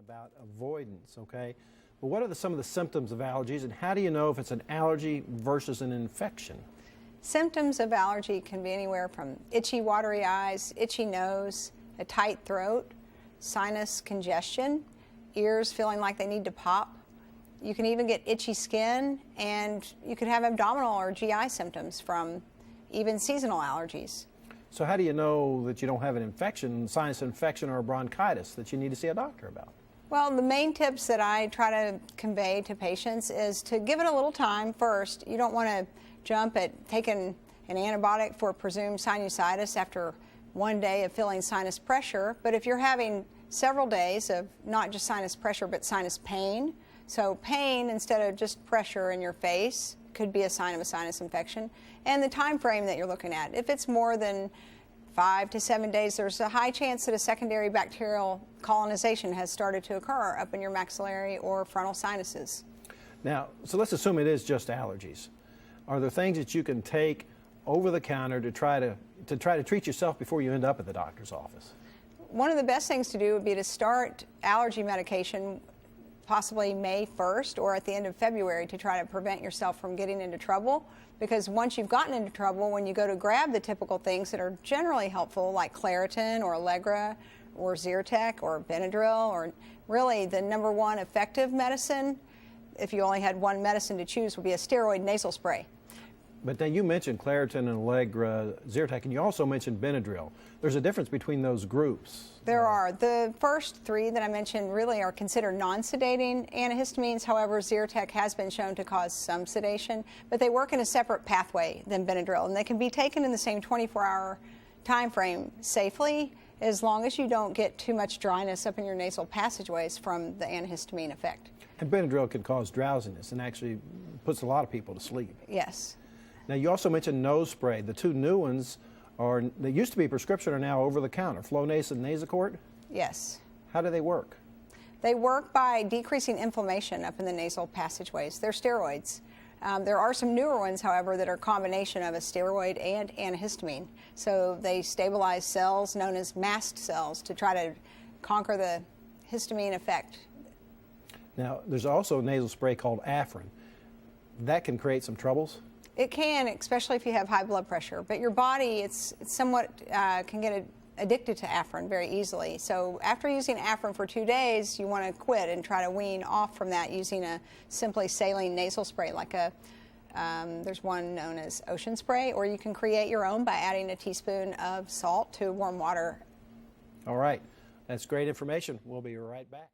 About avoidance, okay? But what are some of the symptoms of allergies, and how do you know if it's an allergy versus an infection? Symptoms of allergy can be anywhere from itchy, watery eyes, itchy nose, a tight throat, sinus congestion, ears feeling like they need to pop. You can even get itchy skin, and you could have abdominal or GI symptoms from even seasonal allergies. So how do you know that you don't have an infection, sinus infection or bronchitis that you need to see a doctor about? Well, the main tips that I try to convey to patients is to give it a little time first. You don't want to jump at taking an antibiotic for presumed sinusitis after one day of feeling sinus pressure. But if you're having several days of not just sinus pressure but sinus pain, so pain instead of just pressure in your face could be a sign of a sinus infection, and the time frame that you're looking at. If it's more than 5 to 7 days, there's a high chance that a secondary bacterial colonization has started to occur up in your maxillary or frontal sinuses. Now, so let's assume it is just allergies. Are there things that you can take over the counter to try to treat yourself before you end up at the doctor's office? One of the best things to do would be to start allergy medication possibly May 1st or at the end of February to try to prevent yourself from getting into trouble, because once you've gotten into trouble, when you go to grab the typical things that are generally helpful like Claritin or Allegra or Zyrtec or Benadryl, or really the number one effective medicine, if you only had one medicine to choose, would be a steroid nasal spray. But then you mentioned Claritin and Allegra, Zyrtec, and you also mentioned Benadryl. There's a difference between those groups. There are. The first three that I mentioned really are considered non-sedating antihistamines. However, Zyrtec has been shown to cause some sedation, but they work in a separate pathway than Benadryl, and they can be taken in the same 24-hour time frame safely, as long as you don't get too much dryness up in your nasal passageways from the antihistamine effect. And Benadryl can cause drowsiness and actually puts a lot of people to sleep. Yes. Now, you also mentioned nose spray. The two new ones they used to be prescription, are now over the counter. Flonase and Nasacort? Yes. How do they work? They work by decreasing inflammation up in the nasal passageways. They're steroids. There are some newer ones, however, that are a combination of a steroid and antihistamine. So they stabilize cells known as mast cells to try to conquer the histamine effect. Now, there's also a nasal spray called Afrin. That can create some troubles? It can, especially if you have high blood pressure. But your body, it's somewhat can get addicted to Afrin very easily. So after using Afrin for 2 days, you want to quit and try to wean off from that using a simply saline nasal spray, like there's one known as Ocean Spray, or you can create your own by adding a teaspoon of salt to warm water. All right. That's great information. We'll be right back.